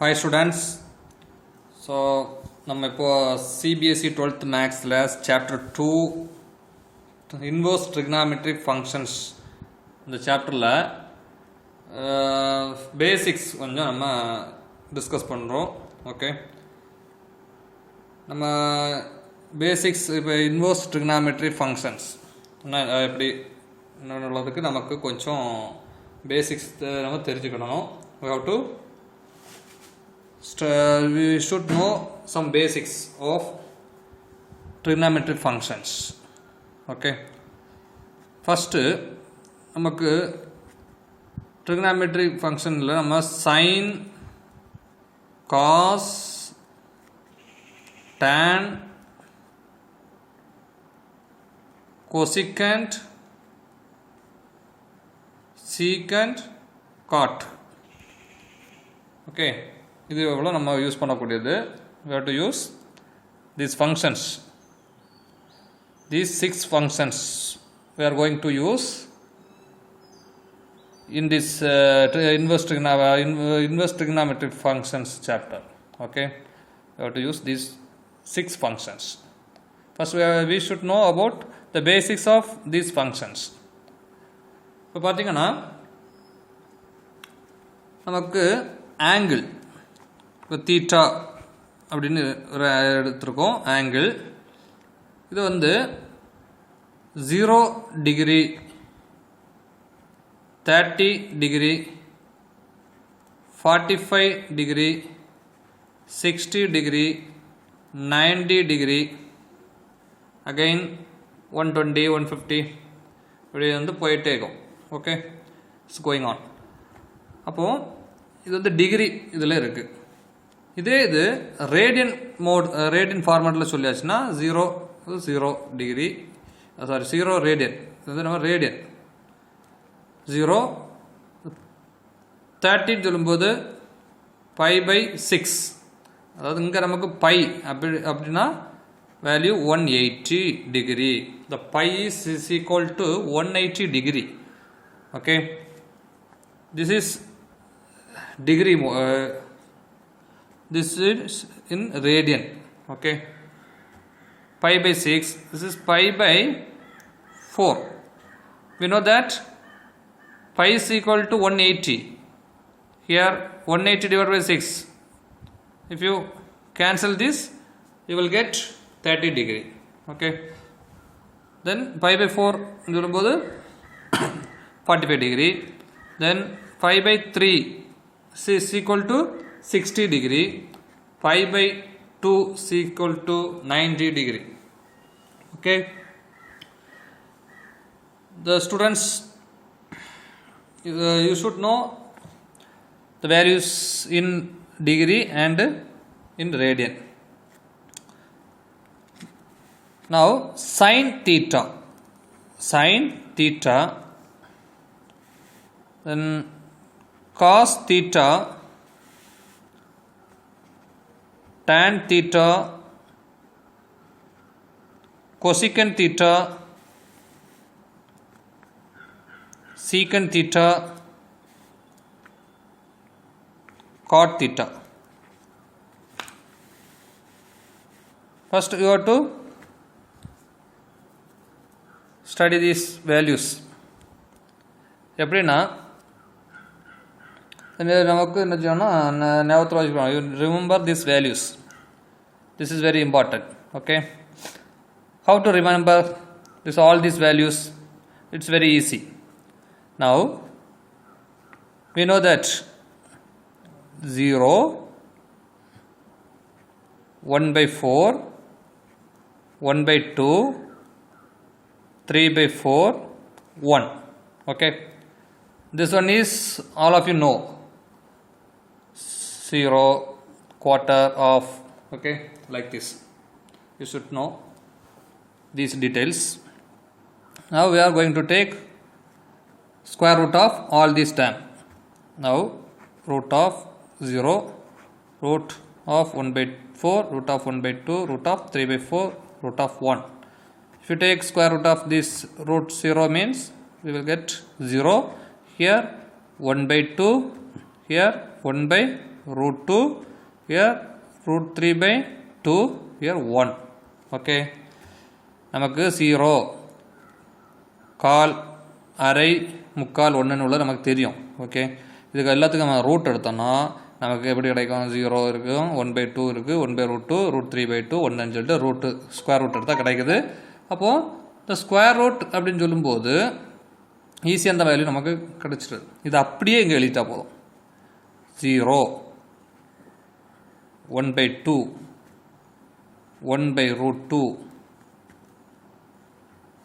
Hi students. So நம்ம இப்போ CBSE 12th Maths CHAPTER-2 Inverse Trigonometric Functions இந்த சாப்டரில் பேசிக்ஸ் கொஞ்சம் நம்ம டிஸ்கஸ் பண்ணுறோம். ஓகே, நம்ம பேசிக்ஸ் இப்போ இன்வர்ஸ் ட்ரிகனாமெட்ரி ஃபங்க்ஷன்ஸ் எப்படி உள்ளதுக்கு நமக்கு கொஞ்சம் பேசிக்ஸ் நம்ம தெரிஞ்சுக்கணும். We should know some basics of trigonometric functions. Okay, first நமக்கு trigonometric functionல நம்ம sin, cos, tan, cosecant, secant, cot. Okay, இது எவ்வளோ நம்ம யூஸ் பண்ணக்கூடியது. we have to use these functions, these 6 functions we are going to use in this inverse trigonometric functions chapter. Okay, we have to use these 6 functions. First we should know about the basics of these functions. இப்போ பார்த்தீங்கன்னா நமக்கு angle இப்போ theta அப்படின்னு ஒரு எடுத்திருக்கோம். Angle இது வந்து 0 degree, 30 degree, 45 degree, 60 degree, 90 degree, again 120, 150 இப்படி வந்து போயிட்டே இருக்கும். Okay, it's going on. அப்போது இது வந்து டிகிரி இதில் இருக்குது. இதே இது ரேடியன் மோட், ரேடியன் ஃபார்மேட்டில் சொல்லியாச்சுன்னா 0 டிகிரி, சாரி 0 ரேடியன், இது வந்து நம்ம ரேடியன் 0, 30 சொல்லும்போது π/6, அதாவது இங்கே நமக்கு பை அப்படின்னா value 180 degree. the pi is equal to 180 degree. Okay, this is degree, this is in radian. Okay, π/6, this is π/4. we know that pi is equal to 180. here 180 divided by 6, if you cancel this you will get 30 degree. Okay, then π/4 சொல்லும்போது 45 degree, then 5/3 is equal to 60 degree, π/2 is equal to 90 degree. Okay, the students, you should know the values in degree and in radian. Now sin theta, then cos theta, tan theta, cosecant theta, secant theta, cot theta. First you have to study these values. எப்படின்னா நமக்கு என்ன செய்யணும்னா ஞாபகத்தில் வச்சுக்கணும். You remember this values, this is very important. Okay, how to remember all these values? It's very easy. Now we know that 0, 1/4, 1/2, 3/4, 1. Okay, this one is all of you know, 0, quarter, of. Okay, like this you should know these details. Now we are going to take square root of all these term. Now root of 0, root of 1/4, root of 1/2, root of 3/4, root of 1. If you take square root of this root 0 means we will get 0. Here 1/2, here 1/4. root 2, here root 3 by 2, here 1. Okay. நமக்கு 0, கால், அரை, முக்கால், 1 உள்ள நமக்கு தெரியும். Okay, இதுக்கு எல்லாத்துக்கும் நம்ம root எடுத்தோம்னா நமக்கு எப்படி கிடைக்கும்? 0 இருக்கும், 1/2 இருக்குது, 1/√2, root 3/2, 1ன்னு சொல்லிட்டு ரூட்டு ஸ்கொயர் ரூட் எடுத்தால் கிடைக்குது. அப்போது இந்த ஸ்கொயர் ரூட் அப்படின்னு சொல்லும்போது ஈஸியாக அந்த வேல்யூ நமக்கு கிடைச்சிடுது. இது அப்படியே இங்கே எழுதிட்டா போதும். 0, 1/2, 1/√2,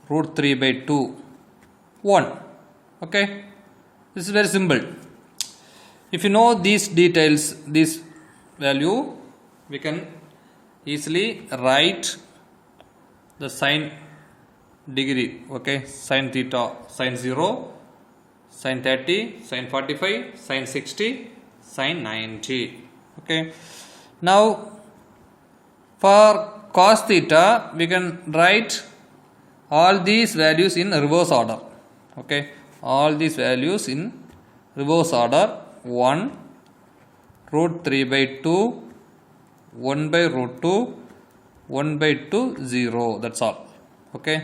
root 3/2, 1. Okay, this is very simple. If you know these details, this value, we can easily write the sign degree. Okay, sin theta, sin 0, sin 30, sin 45, sin 60, sin 90. Okay, now for cos theta we can write all these values in reverse order. Okay, all these values in reverse order. 1, root 3/2, 1/√2, 1/2, 0. That's all. Okay,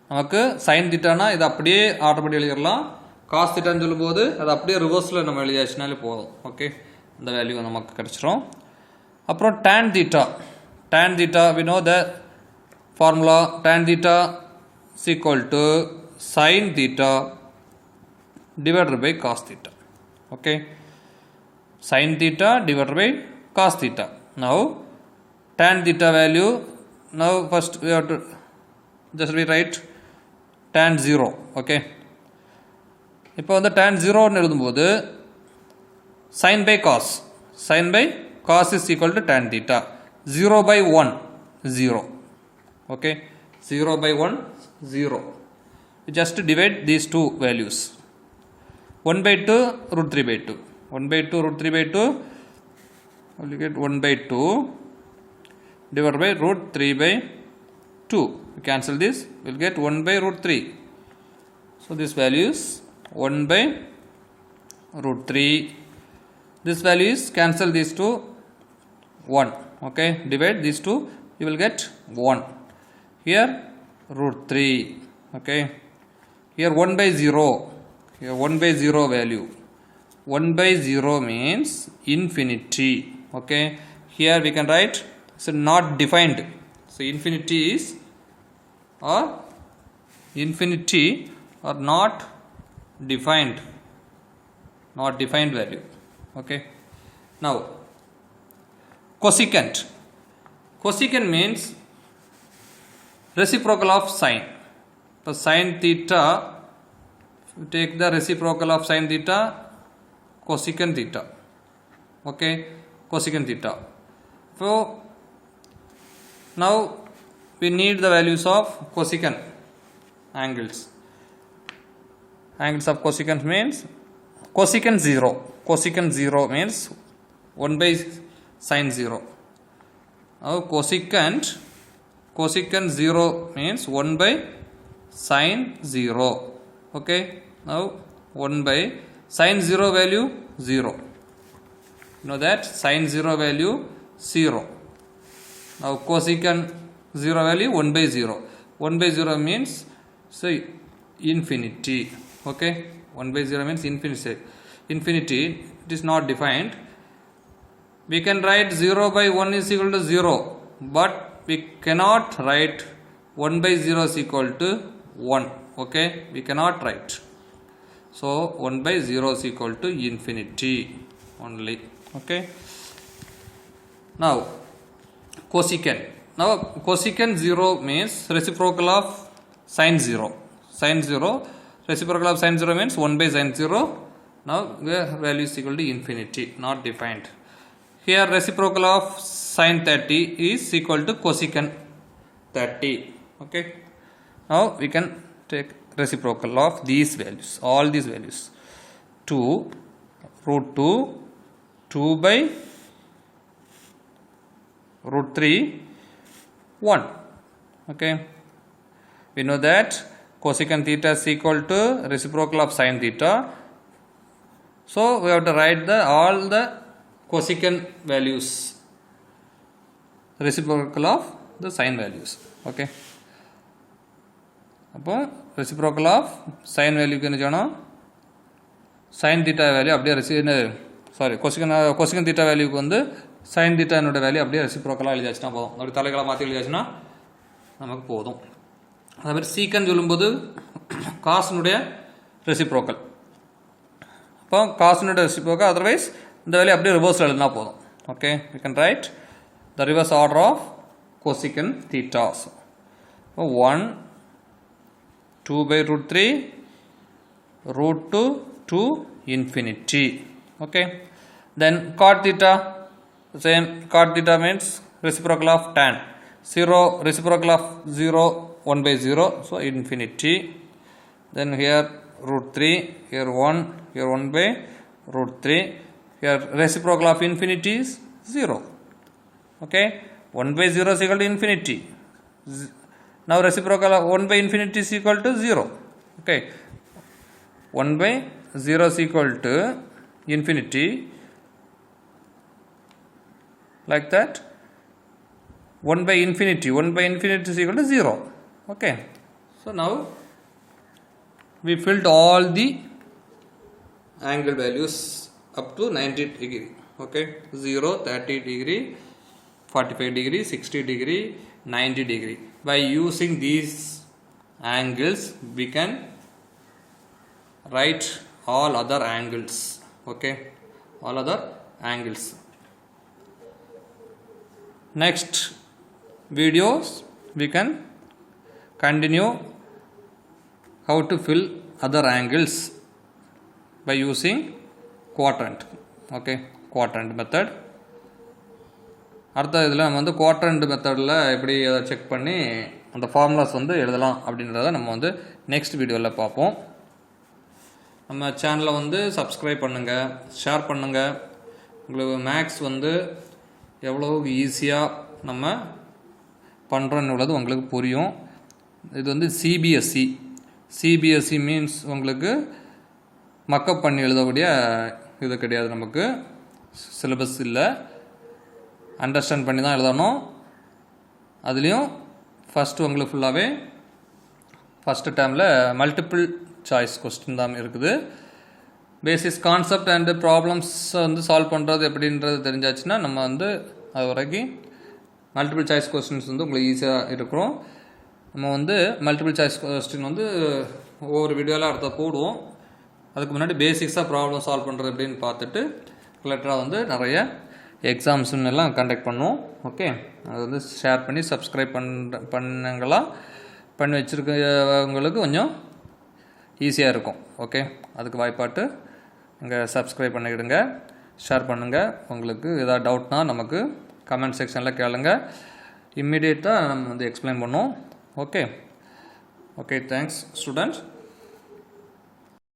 நமக்கு sin theta இது அப்படியே automatic எழுதிடலாம். cos theta சொல்லும்போது அது அப்படியே ரிவர்ஸில் நம்ம எழுதியாச்சுனாலே போதும். ஓகே, இந்த வேல்யூ நமக்கு கிடைச்சிரும். அப்புறம் tan theta. Tan theta, we know the formula. Tan theta is equal to sin theta divided by cos theta. Okay, sin theta divided by cos theta. Now tan theta value, now first we have to just rewrite tan 0. Okay, இப்போ வந்து tan 0 ன்னு எழுதும்போது sin by cos is equal to tan theta. 0/1, 0. Okay, 0/1, 0. We just divide these two values. 1/2, root 3/2. 1/2, root 3/2. We'll get 1/2 divided by root 3/2. We cancel this. We'll get 1/√3. So this value is 1/√3. This value is cancel these two, 1. Okay, divide these two, you will get 1. Here root 3. Okay, here 1/0. Here 1/0 value. 1/0 means infinity. Okay, here we can write so not defined. So infinity or not defined. Not defined value. Okay, now cosecant. Cosecant means reciprocal of sine. So sin theta, you take the reciprocal of sin theta, cosecant theta. Okay, cosecant theta. So now we need the values of cosecant angles. Angles of cosecant means cosecant 0. Cosecant 0 means 1/sin 0. Now cosecant 0 means 1/sin 0. Okay, now 1/sin 0 value 0. You know that sin 0 value 0. Now cosecant 0 value 1/0. 1/0 means so infinity. Okay, 1/0 means infinity. Infinity, it is not defined. We can write 0/1 is equal to 0, but we cannot write 1/0 is equal to 1. Okay, we cannot write. So 1/0 is equal to infinity only. Okay, now cosecant. Now cosecant 0 means reciprocal of sin 0. Sin 0, reciprocal of sin 0 means 1/sin 0. Now the value is equal to infinity, not defined. Here reciprocal of sin 30 is equal to cosecant 30. Okay, now we can take reciprocal of these values, all these values. 2, root 2, 2/√3, 1. Okay, we know that cosecant theta is equal to reciprocal of sin theta. So we have to write all the cosecant values, reciprocal of the sine values. Okay. அப்போ reciprocal of sine value க்கு என்ன செய்யணும், sin theta value அப்படியே cosecant theta value க்கு வந்து sin theta என்னோட value அப்படியே ரெசிப்ரோக்கலாக எழுதியாச்சுன்னா போதும். அப்படி தலைகளை மாற்றி எழுதியாச்சுன்னா நமக்கு போதும். அதே மாதிரி சீக்கன் சொல்லும்போது காசுனுடைய ரெசிப்ரோக்கல். அப்போ காசுனுடைய ரெசிப்ரோக்கல், அதர்வைஸ் இந்த வேல்யூ அப்படியே ரிவர்ஸில் எழுதினா போதும். Okay, you can write the reverse order of cosecant theta. 1 2/√3 √2 to infinity. Okay, then cot theta, same, cot theta means reciprocal of tan. 0 reciprocal of 0, 1/0, so infinity. Then here √3, here 1, here 1/√3. Here reciprocal of infinity is 0. Okay, 1/0 is equal to infinity. Now reciprocal of 1/infinity is equal to 0. Okay, 1/0 is equal to infinity, like that. 1/infinity is equal to 0. Okay, so now we filled all the angle values up to 90 degree. Okay, 0, 30 degree, 45 degree, 60 degree, 90 degree. By using these angles we can write all other angles. Okay, all other angles. Next videos we can continue how to fill other angles by using quadrant. Okay, quadrant method. அடுத்த இதில் நம்ம வந்து quadrant மெத்தடில் எப்படி அதை check பண்ணி அந்த formulas வந்து எழுதலாம் அப்படின்றத நம்ம வந்து நெக்ஸ்ட் வீடியோவில் பார்ப்போம். நம்ம சேனலை வந்து சப்ஸ்கிரைப் பண்ணுங்கள், ஷேர் பண்ணுங்கள். உங்களுக்கு மேக்ஸ் வந்து எவ்வளோ ஈஸியாக நம்ம பண்ணுறோன்னு உள்ளது உங்களுக்கு புரியும். இது வந்து சிபிஎஸ்இ மீன்ஸ் உங்களுக்கு மக்கப் பண்ணி எழுதக்கூடிய இது கிடையாது, நமக்கு சிலபஸ் இல்லை, அண்டர்ஸ்டாண்ட் பண்ணி தான் எழுதணும். அதுலேயும் ஃபஸ்ட்டு உங்களுக்கு ஃபுல்லாகவே ஃபஸ்ட்டு டேர்மில் மல்டிபிள் சாய்ஸ் கொஸ்டின் தான் இருக்குது. பேசிஸ் கான்செப்ட் அண்டு ப்ராப்ளம்ஸ் வந்து சால்வ் பண்ணுறது எப்படின்றது தெரிஞ்சாச்சுன்னா நம்ம வந்து அது வரைக்கும் மல்டிபிள் சாய்ஸ் கொஸ்டின்ஸ் வந்து உங்களுக்கு ஈஸியாக இருக்கும். நம்ம வந்து மல்டிபிள் சாய்ஸ் கொஸ்டின் வந்து ஒவ்வொரு வீடியோவில் அடுத்த போடுவோம். அதுக்கு முன்னாடி பேசிக்ஸாக ப்ராப்ளம் சால்வ் பண்ணுறது எப்படின்னு பார்த்துட்டு ரிலேட்டடாக வந்து நிறைய எக்ஸாம்ஸுன்னு எல்லாம் கண்டக்ட் பண்ணுவோம். ஓகே, அது வந்து ஷேர் பண்ணி சப்ஸ்கிரைப் பண்ணுங்களா பண்ணி வச்சுருக்கவங்களுக்கு கொஞ்சம் ஈஸியாக இருக்கும். ஓகே, அதுக்கு வாய்ப்பாட்டு இங்கே சப்ஸ்கிரைப் பண்ணிக்கிடுங்க, ஷேர் பண்ணுங்கள். உங்களுக்கு ஏதாவது டவுட்னால் நமக்கு கமெண்ட் செக்ஷனில் கேளுங்க, இம்மிடியேட்டாக நம்ம வந்து எக்ஸ்பிளைன் பண்ணுவோம். Okay, thanks students.